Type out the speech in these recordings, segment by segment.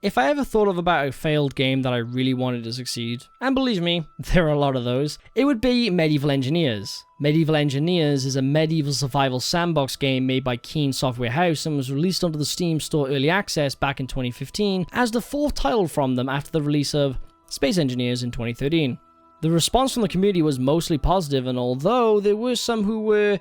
If I ever thought of about a failed game that I really wanted to succeed, and believe me, there are a lot of those, it would be Medieval Engineers. Medieval Engineers is a medieval survival sandbox game made by Keen Software House and was released onto the Steam Store Early Access back in 2015 as the fourth title from them after the release of Space Engineers in 2013. The response from the community was mostly positive, and although there were some who were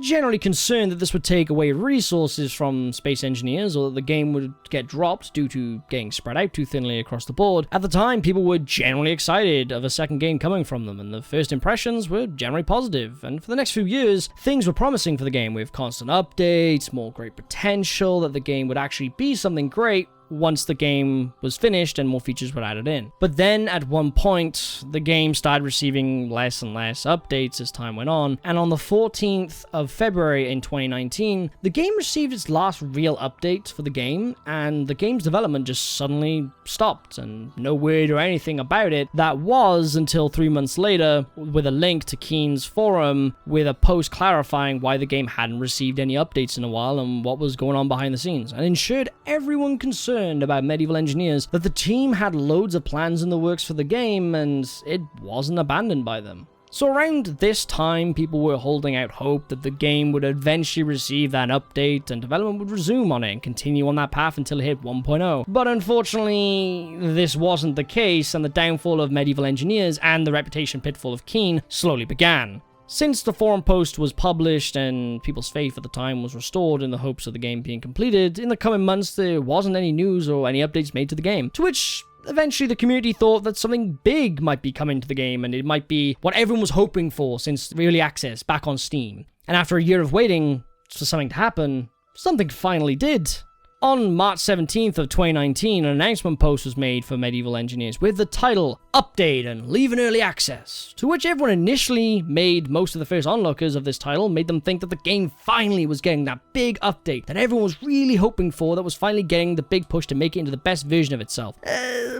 generally concerned that this would take away resources from Space Engineers or that the game would get dropped due to getting spread out too thinly across the board, at the time people were generally excited of a second game coming from them, and the first impressions were generally positive. And for the next few years, things were promising for the game with constant updates, more great potential, that the game would actually be something great once the game was finished and more features were added in. But then at one point, the game started receiving less and less updates as time went on, and on the 14th of February in 2019, the game received its last real update for the game, and the game's development just suddenly stopped, and no word or anything about it. That was until 3 months later, with a link to Keen's forum with a post clarifying why the game hadn't received any updates in a while and what was going on behind the scenes, and ensured everyone concerned about Medieval Engineers that the team had loads of plans in the works for the game and it wasn't abandoned by them. So around this time, people were holding out hope that the game would eventually receive that update and development would resume on it and continue on that path until it hit 1.0. But unfortunately, this wasn't the case, and the downfall of Medieval Engineers and the reputation pitfall of Keen slowly began. Since the forum post was published and people's faith at the time was restored in the hopes of the game being completed, in the coming months there wasn't any news or any updates made to the game, to which eventually the community thought that something big might be coming to the game and it might be what everyone was hoping for since early access back on Steam. And after a year of waiting for something to happen, something finally did. On March 17th of 2019, an announcement post was made for Medieval Engineers with the title, Update and Leave in Early Access, to which everyone initially made most of the first onlookers of this title, made them think that the game finally was getting that big update that everyone was really hoping for, that was finally getting the big push to make it into the best version of itself.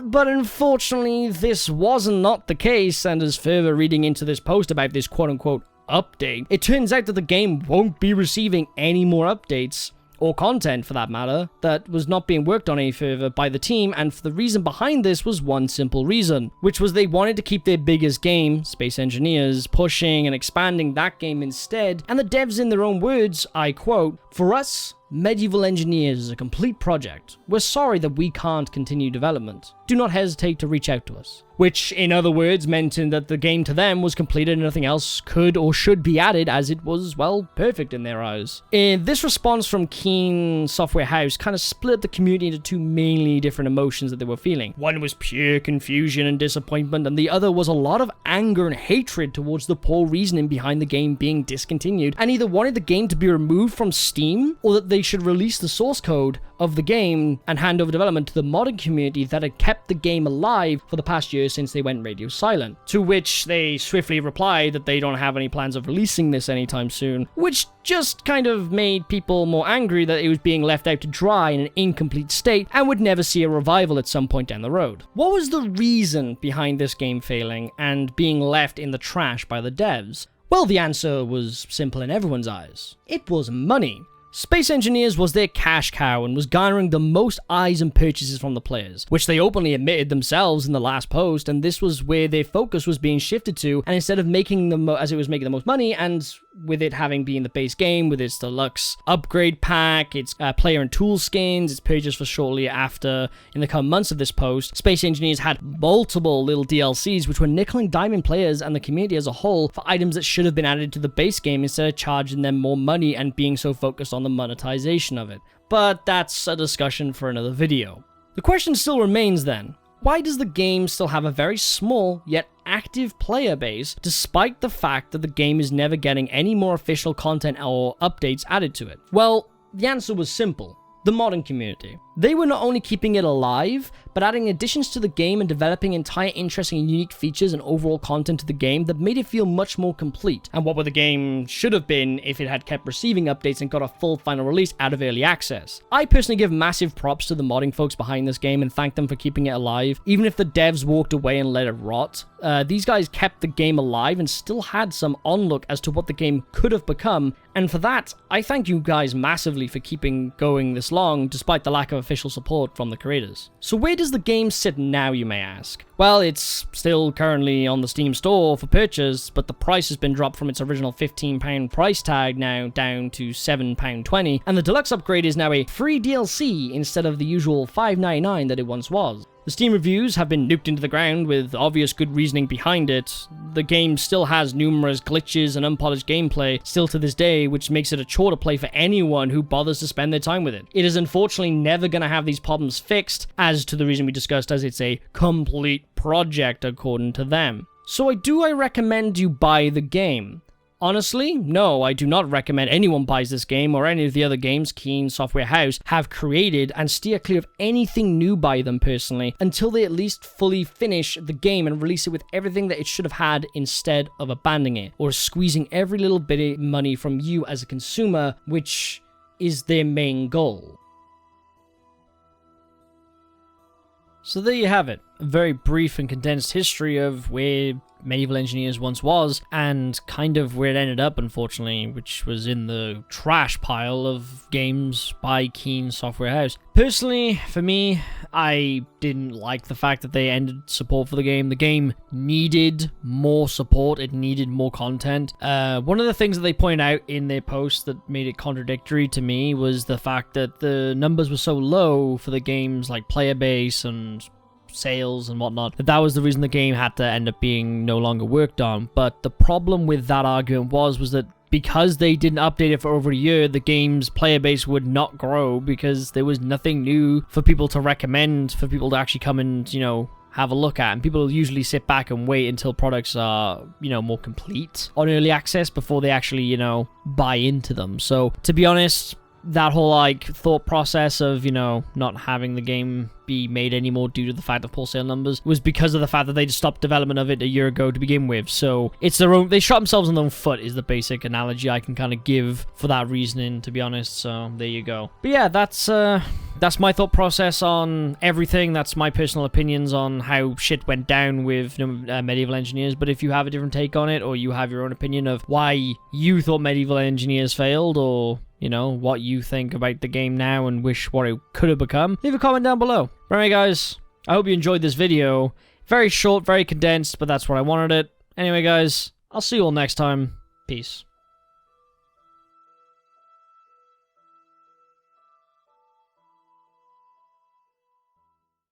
But unfortunately, this was not the case, and as further reading into this post about this quote-unquote update, it turns out that the game won't be receiving any more updates, or content for that matter, that was not being worked on any further by the team, and for the reason behind this was one simple reason, which was they wanted to keep their biggest game, Space Engineers, pushing and expanding that game instead, and the devs in their own words, I quote, "For us, Medieval Engineers is a complete project. We're sorry that we can't continue development. Do not hesitate to reach out to us." Which, in other words, meant that the game to them was completed and nothing else could or should be added, as it was, well, perfect in their eyes. This response from Keen Software House kind of split the community into two mainly different emotions that they were feeling. One was pure confusion and disappointment, and the other was a lot of anger and hatred towards the poor reasoning behind the game being discontinued, and either wanted the game to be removed from Steam, or that they should release the source code of the game and hand over development to the modding community that had kept the game alive for the past year since they went radio silent. To which they swiftly replied that they don't have any plans of releasing this anytime soon, which just kind of made people more angry that it was being left out to dry in an incomplete state and would never see a revival at some point down the road. What was the reason behind this game failing and being left in the trash by the devs? Well, the answer was simple in everyone's eyes. It was money. Space Engineers was their cash cow and was garnering the most eyes and purchases from the players, which they openly admitted themselves in the last post, and this was where their focus was being shifted to, and instead of making them as it was making the most money, and with it having been the base game with its deluxe upgrade pack, its player and tool skins, its purchased for shortly after in the coming months of this post, Space Engineers had multiple little DLCs which were nickel and diming players and the community as a whole for items that should have been added to the base game instead of charging them more money and being so focused on the monetization of it. But that's a discussion for another video. The question still remains then, why does the game still have a very small yet active player base despite the fact that the game is never getting any more official content or updates added to it? Well, the answer was simple. The modding community. They were not only keeping it alive, but adding additions to the game and developing entire interesting and unique features and overall content to the game that made it feel much more complete, and what would the game should have been if it had kept receiving updates and got a full final release out of early access. I personally give massive props to the modding folks behind this game and thank them for keeping it alive, even if the devs walked away and let it rot. These guys kept the game alive and still had some onlook as to what the game could have become, and for that, I thank you guys massively for keeping going this long, despite the lack of official support from the creators. So where does the game sit now, you may ask? Well, it's still currently on the Steam store for purchase, but the price has been dropped from its original £15 price tag now down to £7.20, and the deluxe upgrade is now a free DLC instead of the usual $5.99 that it once was. The Steam reviews have been nuked into the ground with obvious good reasoning behind it. The game still has numerous glitches and unpolished gameplay still to this day, which makes it a chore to play for anyone who bothers to spend their time with it. It is unfortunately never going to have these problems fixed, as to the reason we discussed, as it's a complete project according to them. So do I recommend you buy the game? Honestly, no, I do not recommend anyone buys this game or any of the other games Keen Software House have created, and steer clear of anything new by them personally until they at least fully finish the game and release it with everything that it should have had, instead of abandoning it or squeezing every little bit of money from you as a consumer, which is their main goal. So there you have it, a very brief and condensed history of where Medieval Engineers once was, and kind of where it ended up, unfortunately, which was in the trash pile of games by Keen Software House. Personally, for me, I didn't like the fact that they ended support for the game. The game needed more support, it needed more content. One of the things that they point out in their post that made it contradictory to me was the fact that the numbers were so low for the game's like player base and sales and whatnot, that was the reason the game had to end up being no longer worked on. But the problem with that argument was that because they didn't update it for over a year, the game's player base would not grow because there was nothing new for people to recommend, for people to actually come and, you know, have a look at. And people usually sit back and wait until products are, you know, more complete on early access before they actually, you know, buy into them. So to be honest, that whole like thought process of, you know, not having the game be made anymore due to the fact of poor sale numbers was because of the fact that they just stopped development of it a year ago to begin with. So it's their own, they shot themselves in their own foot is the basic analogy I can kind of give for that reasoning, to be honest. So there you go. But yeah, that's my thought process on everything. That's my personal opinions on how shit went down with Medieval Engineers. But if you have a different take on it, or you have your own opinion of why you thought Medieval Engineers failed, or, you know, what you think about the game now and wish what it could have become, leave a comment down below. Alright guys, I hope you enjoyed this video. Very short, very condensed, but that's what I wanted it. Anyway guys, I'll see you all next time. Peace.